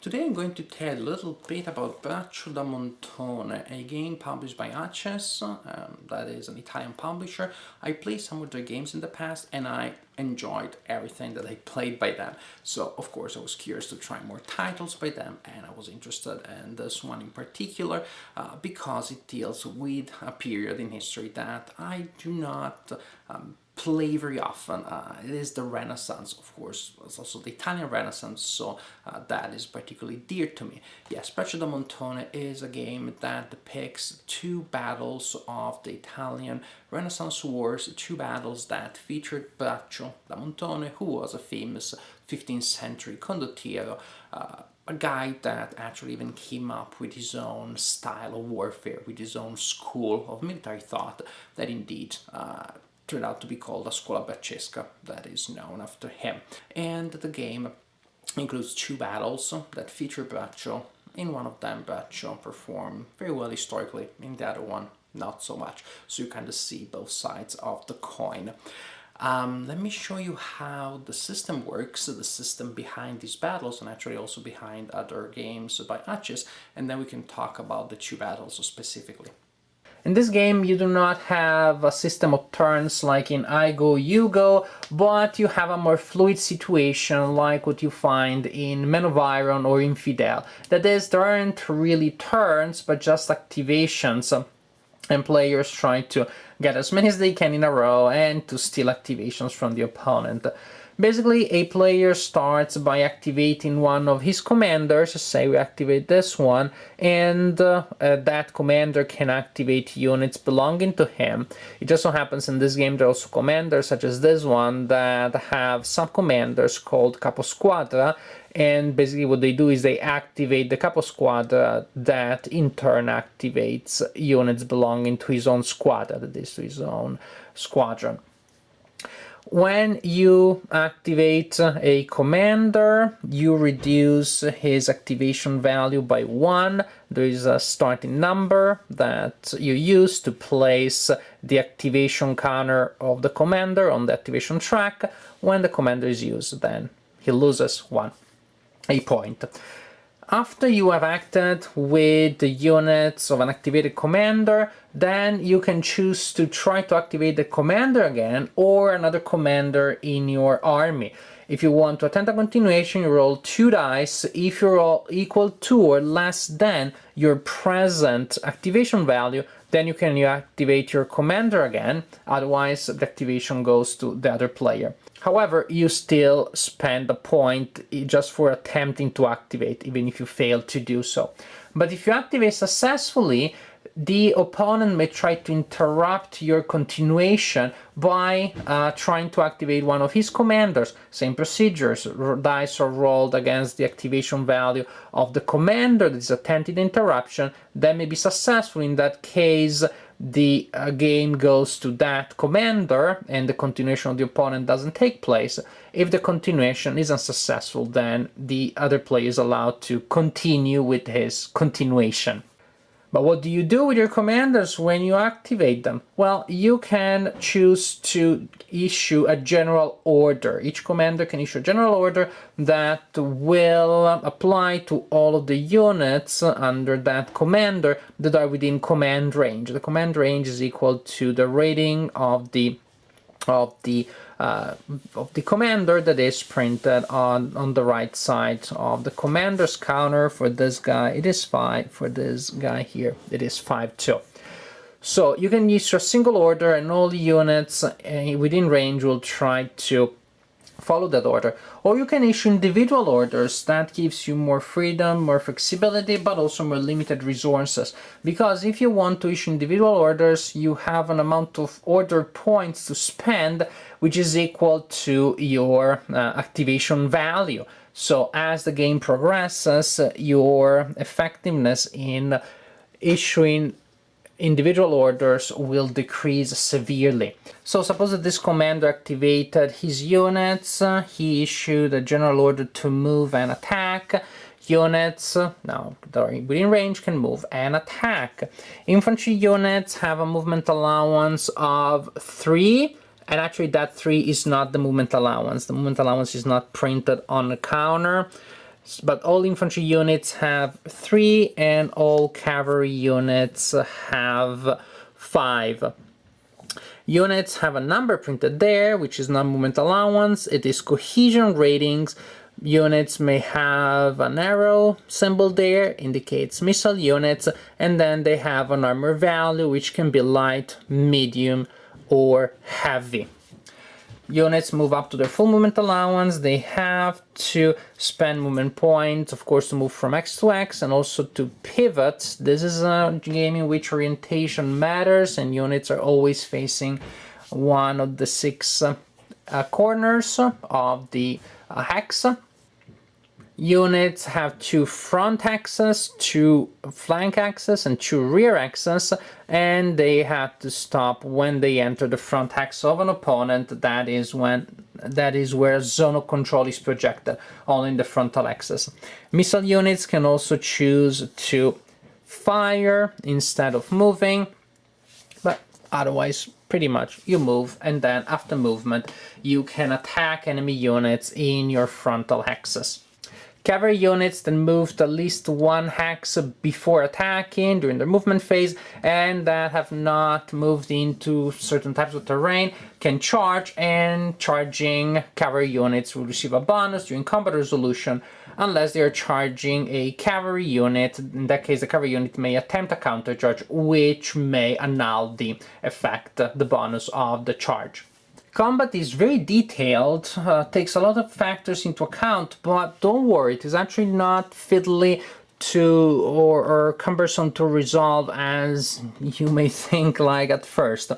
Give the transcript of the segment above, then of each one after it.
Today I'm going to tell a little bit about Braccio da Montone, a game published by Access, that is an Italian publisher. I played some of their games in the past and I enjoyed everything that I played by them. So of course I was curious to try more titles by them, and I was interested in this one in particular because it deals with a period in history that I do not play very often. It is the Renaissance, of course. It's also the Italian Renaissance, so that is particularly dear to me. Yes, Braccio da Montone is a game that depicts two battles of the Italian Renaissance Wars, two battles that featured Braccio da Montone, who was a famous 15th century condottiero, a guy that actually even came up with his own style of warfare, with his own school of military thought that indeed turned out to be called a Scuola Braccesca, that is known after him. And the game includes two battles that feature Braccio. In one of them, Braccio performed very well historically, in the other one, not so much. So you kind of see both sides of the coin. Let me show you how the system works, the system behind these battles, and actually also behind other games by Access, and then we can talk about the two battles specifically. In this game, you do not have a system of turns like in I go, you go, but you have a more fluid situation like what you find in Men of Iron or Infidel. That is, there aren't really turns, but just activations, and players try to get as many as they can in a row and to steal activations from the opponent. Basically, a player starts by activating one of his commanders. Say we activate this one, and that commander can activate units belonging to him. It just so happens in this game there are also commanders, such as this one, that have some commanders called Caposquadra, and basically what they do is they activate the Caposquadra that in turn activates units belonging to his own squadra, that is, to his own squadron. When you activate a commander, you reduce his activation value by 1. There is a starting number that you use to place the activation counter of the commander on the activation track. When the commander is used, then he loses a point. After you have acted with the units of an activated commander, then you can choose to try to activate the commander again or another commander in your army. If you want to attempt a continuation, you roll 2 dice. If you roll equal to or less than your present activation value, then you can activate your commander again. Otherwise, the activation goes to the other player. However, you still spend a point just for attempting to activate, even if you fail to do so. But if you activate successfully, the opponent may try to interrupt your continuation by trying to activate one of his commanders. Same procedures. Dice are rolled against the activation value of the commander that is attempting the interruption. That may be successful. In that case, the game goes to that commander and the continuation of the opponent doesn't take place. If the continuation is unsuccessful, then the other player is allowed to continue with his continuation. But what do you do with your commanders when you activate them? Well, you can choose to issue a general order. Each commander can issue a general order that will apply to all of the units under that commander that are within command range. The command range is equal to the rating of the commander that is printed on the right side of the commander's counter. For this guy it is 5, for this guy here it is 5 too. So you can use your single order and all the units within range will try to follow that order, or you can issue individual orders. That gives you more freedom, more flexibility, but also more limited resources, because if you want to issue individual orders, you have an amount of order points to spend which is equal to your activation value. So as the game progresses, your effectiveness in issuing individual orders will decrease severely. So suppose that this commander activated his units, he issued a general order to move and attack. Units, now they're within range, can move and attack. Infantry units have a movement allowance of 3, and actually that 3 is not the movement allowance. The movement allowance is not printed on the counter. but all infantry units have 3 and all cavalry units have 5. Units have a number printed there, which is non-movement allowance. It is cohesion ratings. Units may have an arrow symbol there, indicates missile units, and then they have an armor value, which can be light, medium, or heavy. Units move up to their full movement allowance. They have to spend movement points, of course, to move from X to X and also to pivot. This is a game in which orientation matters, and units are always facing one of the 6 corners of the hex. Units have 2 front axes, 2 flank axes, and 2 rear axes, and they have to stop when they enter the front axis of an opponent. That is where a zone of control is projected, only in the frontal axis. Missile units can also choose to fire instead of moving, but otherwise pretty much you move, and then after movement you can attack enemy units in your frontal axis. Cavalry units that moved at least 1 hex before attacking during their movement phase and that have not moved into certain types of terrain can charge, and charging cavalry units will receive a bonus during combat resolution unless they are charging a cavalry unit. In that case, the cavalry unit may attempt a countercharge, which may annul the effect, the bonus of the charge. Combat is very detailed, takes a lot of factors into account, but don't worry, it is actually not fiddly to or cumbersome to resolve as you may think like at first.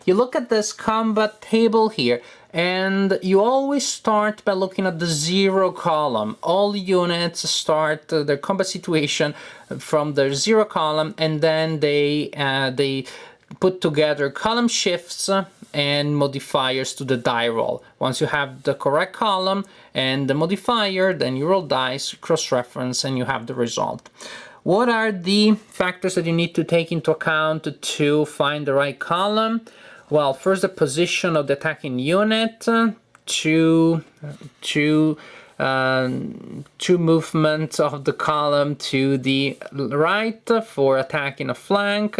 You look at this combat table here, and you always start by looking at the 0 column. All units start their combat situation from their 0 column, and then they put together column shifts and modifiers to the die roll. Once you have the correct column and the modifier, then you roll dice, cross-reference, and you have the result. What are the factors that you need to take into account to find the right column? Well, first the position of the attacking unit, two movements of the column to the right for attacking a flank,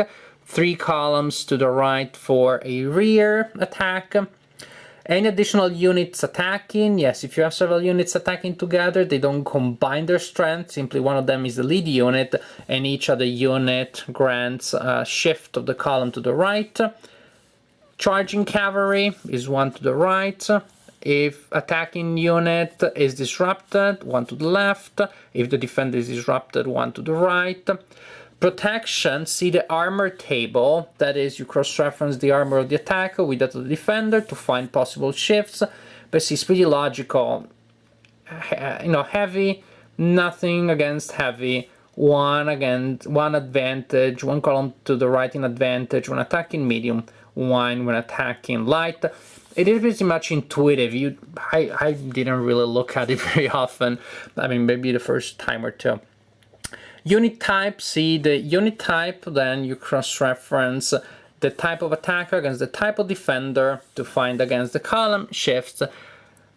3 columns to the right for a rear attack. Any additional units attacking? Yes, if you have several units attacking together, they don't combine their strength. Simply one of them is the lead unit, and each other unit grants a shift of the column to the right. Charging cavalry is 1 to the right. If attacking unit is disrupted, 1 to the left. If the defender is disrupted, 1 to the right. Protection, see the armor table, that is, you cross-reference the armor of the attacker with that of the defender to find possible shifts, but see, it's pretty logical. Heavy, nothing against heavy, 1 advantage, 1 column to the right in advantage when attacking medium, 1 when attacking light. It is pretty much intuitive. I didn't really look at it very often, I mean maybe the first time or two. Unit type, see the unit type, then you cross-reference the type of attacker against the type of defender to find against the column shifts.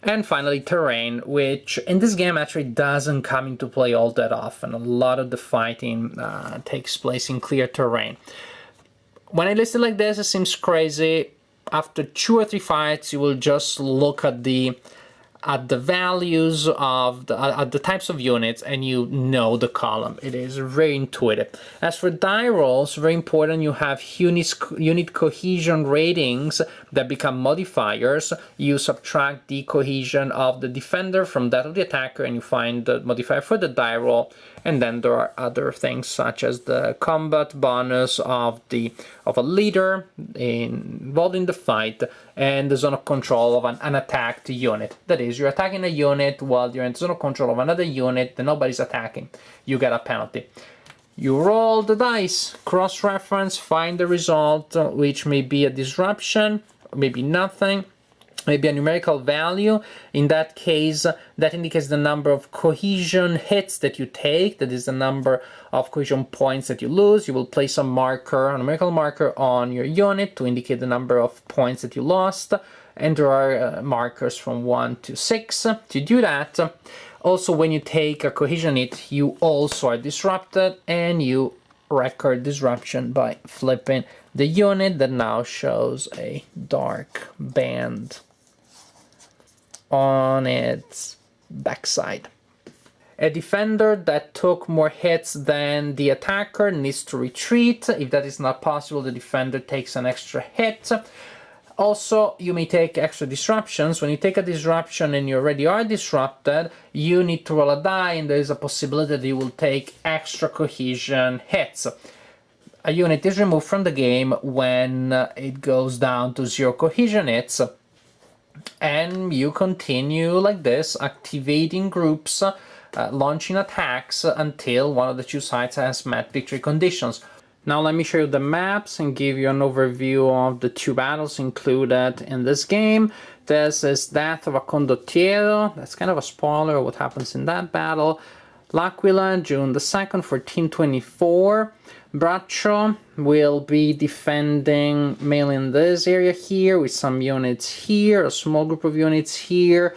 And finally terrain, which in this game actually doesn't come into play all that often. A lot of the fighting takes place in clear terrain. When I list it like this, it seems crazy. After 2 or 3 fights, you will just look at the values of the types of units, and you know the column. It is very intuitive. As for die rolls, very important, you have unit cohesion ratings that become modifiers. You subtract the cohesion of the defender from that of the attacker, and you find the modifier for the die roll. And then there are other things such as the combat bonus of a leader involved in the fight, and the zone of control of an unattacked unit. That is, you're attacking a unit while you're in the zone of control of another unit that nobody's attacking. You get a penalty. You roll the dice, cross-reference, find the result, which may be a disruption, maybe nothing. Maybe a numerical value. In that case, that indicates the number of cohesion hits that you take. That is the number of cohesion points that you lose. You will place a marker, a numerical marker on your unit to indicate the number of points that you lost. And there are markers from 1 to 6. To do that, Also, when you take a cohesion hit, you also are disrupted, and you record disruption by flipping the unit that now shows a dark band on its backside. A defender that took more hits than the attacker needs to retreat. If that is not possible, the defender takes an extra hit. Also, you may take extra disruptions. When you take a disruption and you already are disrupted, you need to roll a die, and there is a possibility that you will take extra cohesion hits. A unit is removed from the game when it goes down to 0 cohesion hits, and you continue like this, activating groups, launching attacks until one of the two sides has met victory conditions. Now let me show you the maps and give you an overview of the 2 battles included in this game. This is Death of a Condottiero. That's kind of a spoiler of what happens in that battle. L'Aquila, June the 2nd, 1424. Braccio will be defending mainly in this area here, with some units here, a small group of units here.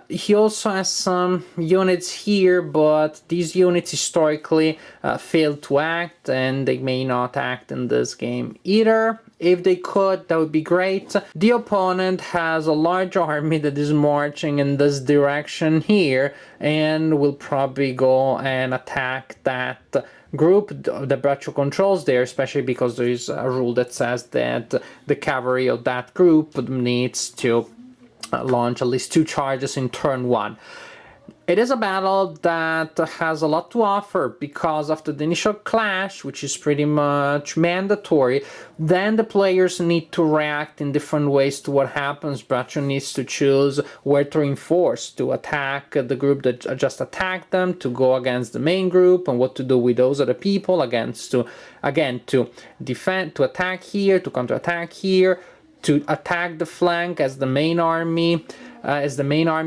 He also has some units here, but these units historically failed to act, and they may not act in this game either. If they could, that would be great. The opponent has a large army that is marching in this direction here, and will probably go and attack that group that Braccio controls there, especially because there is a rule that says that the cavalry of that group needs to launch at least 2 charges in turn 1. It is a battle that has a lot to offer, because after the initial clash, which is pretty much mandatory, then the players need to react in different ways to what happens. Braccio needs to choose where to reinforce, to attack the group that just attacked them, to go against the main group, and what to do with those other people, to defend, to attack here, to counterattack here, to attack the flank as the main army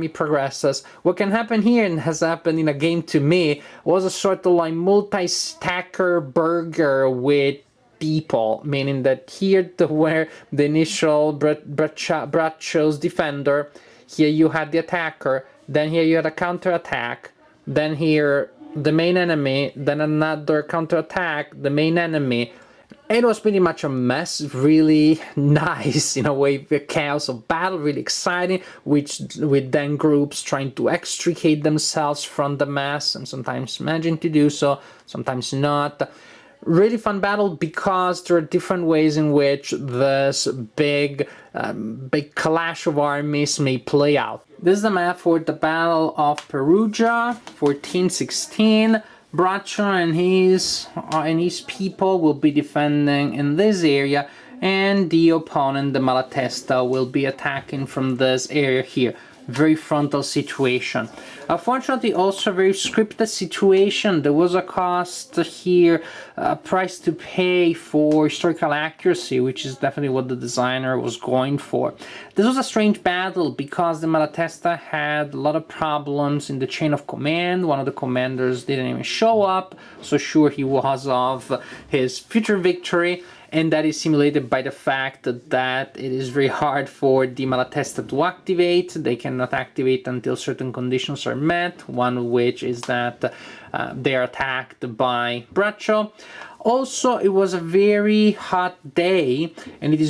progresses. What can happen here, and has happened in a game to me, was a sort of like multi-stacker burger with people, meaning that here where the initial Braccio's defender, here you had the attacker, then here you had a counter-attack, then here the main enemy, then another counter-attack, the main enemy. It was pretty much a mess, really nice in a way, the chaos of battle, really exciting, with then groups trying to extricate themselves from the mess, and sometimes managing to do so, sometimes not. Really fun battle, because there are different ways in which this big clash of armies may play out. This is the map for the Battle of Perugia, 1416. Braccio and his people will be defending in this area, and the opponent, the Malatesta, will be attacking from this area here. Very frontal situation. Unfortunately, also a very scripted situation. There was a cost here, a price to pay for historical accuracy, which is definitely what the designer was going for. This was a strange battle, because the Malatesta had a lot of problems in the chain of command. One of the commanders didn't even show up, so sure he was of his future victory. And that is simulated by the fact that it is very hard for the Malatesta to activate. They cannot activate until certain conditions are met, one of which is that they are attacked by Braccio. Also, it was a very hot day, and it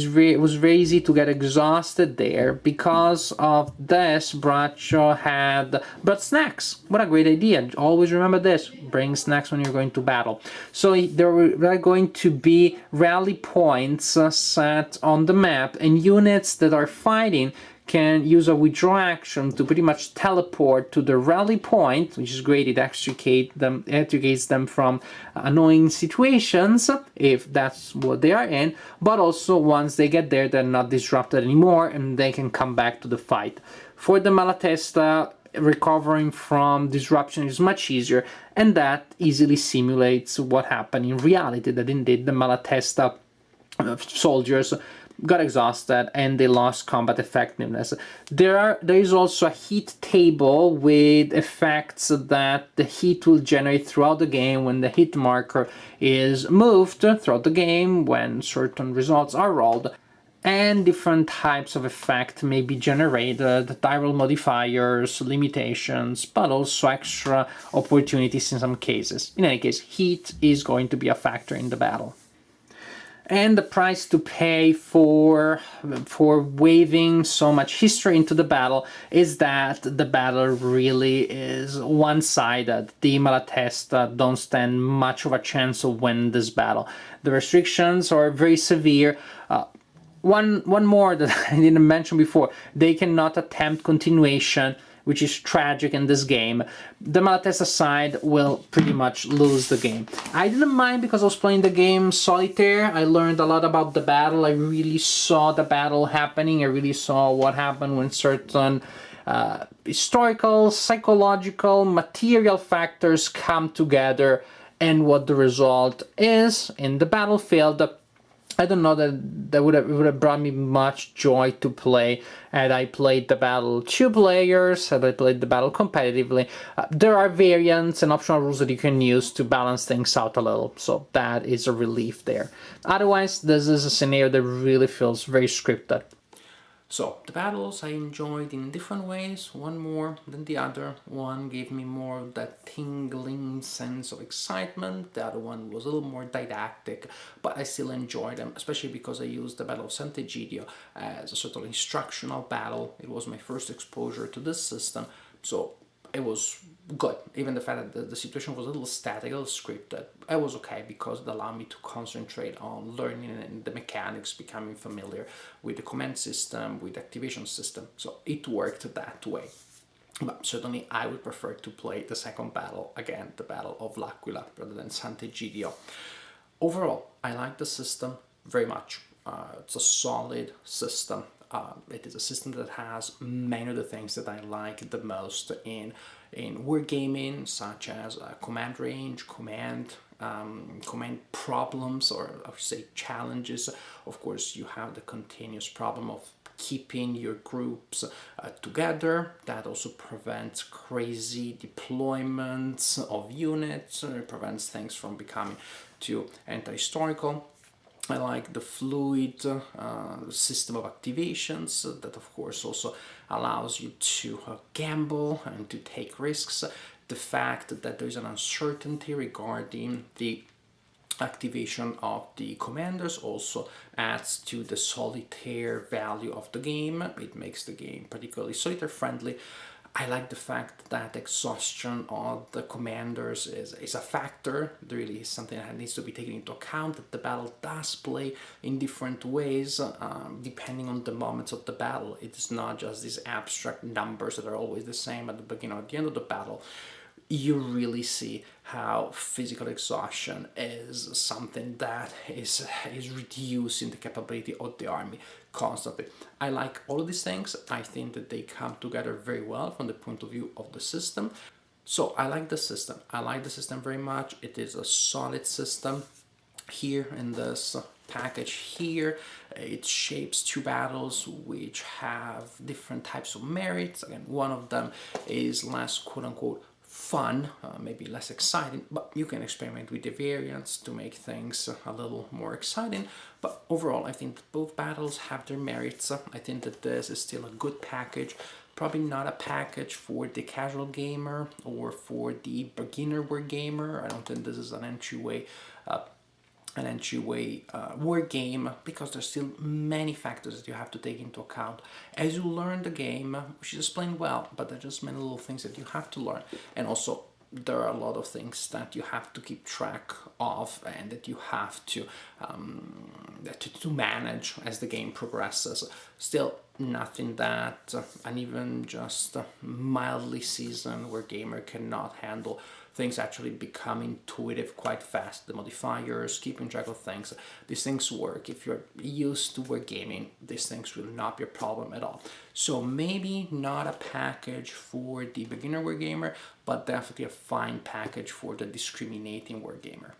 was very easy to get exhausted there. Because of this, Braccio had brought snacks. What a great idea. Always remember this. Bring snacks when you're going to battle. So there were going to be rally points set on the map, and units that are fighting can use a withdraw action to pretty much teleport to the rally point, which is great. It extricates them from annoying situations, if that's what they are in, but also once they get there, they're not disrupted anymore, and they can come back to the fight. For the Malatesta, recovering from disruption is much easier, and that easily simulates what happened in reality, that indeed the Malatesta soldiers got exhausted and they lost combat effectiveness. There is also a heat table with effects that the heat will generate throughout the game when the heat marker is moved throughout the game, when certain results are rolled. and different types of effect may be generated, tyrant modifiers, limitations, but also extra opportunities in some cases. In any case, heat is going to be a factor in the battle. And the price to pay for waving so much history into the battle is that the battle really is one-sided. The Malatesta don't stand much of a chance of winning this battle. The restrictions are very severe. One more that I didn't mention before, they cannot attempt continuation, which is tragic in this game. The Malatesta side will pretty much lose the game. I didn't mind because I was playing the game solitaire. I learned a lot about the battle. I really saw the battle happening. I really saw what happened when certain historical, psychological, material factors come together and what the result is in the battlefield. I don't know that it would have brought me much joy to play had I played the battle 2 players, had I played the battle competitively. There are variants and optional rules that you can use to balance things out a little, so that is a relief there. Otherwise, this is a scenario that really feels very scripted. So, the battles I enjoyed in different ways, one more than the other. One gave me more of that tingling sense of excitement, the other one was a little more didactic, but I still enjoyed them, especially because I used the Battle of Sant'Egidio as a sort of instructional battle. It was my first exposure to this system, so it was good. Even the fact that the situation was a little static, a little scripted, I was okay because it allowed me to concentrate on learning and the mechanics, becoming familiar with the command system, with the activation system. So it worked that way. But certainly I would prefer to play the second battle, again, the Battle of L'Aquila, rather than Sant'Egidio. Overall, I like the system very much. It's a solid system. It is a system that has many of the things that I like the most in wargaming, such as command range, command problems, or I would say challenges. Of course, you have the continuous problem of keeping your groups together. That also prevents crazy deployments of units, it prevents things from becoming too anti-historical. I like the fluid system of activations that of course also allows you to gamble and to take risks. The fact that there is an uncertainty regarding the activation of the commanders also adds to the solitaire value of the game. It makes the game particularly solitaire friendly. I like the fact that exhaustion of the commanders is a factor. There really is something that needs to be taken into account, that the battle does play in different ways depending on the moments of the battle. It is not just these abstract numbers that are always the same at the beginning or at the end of the battle. You really see how physical exhaustion is something that is reducing the capability of the army constantly. I like all of these things. I think that they come together very well from the point of view of the system. So I like the system. I like the system very much. It is a solid system. Here in this package here, it shapes 2 battles which have different types of merits. Again, one of them is less quote-unquote fun, maybe less exciting, but you can experiment with the variants to make things a little more exciting. But overall, I think that both battles have their merits. I think that this is still a good package. Probably not a package for the casual gamer or for the beginner war gamer. I don't think this is an entryway war game, because there's still many factors that you have to take into account as you learn the game, which is explained well, but there are just many little things that you have to learn. And also there are a lot of things that you have to keep track of and that you have to manage as the game progresses. Still nothing that an even just mildly seasoned war gamer cannot handle. Things actually become intuitive quite fast. The modifiers, keeping track of things, these things work. If you're used to wargaming, these things will not be a problem at all. So maybe not a package for the beginner wargamer, but definitely a fine package for the discriminating wargamer.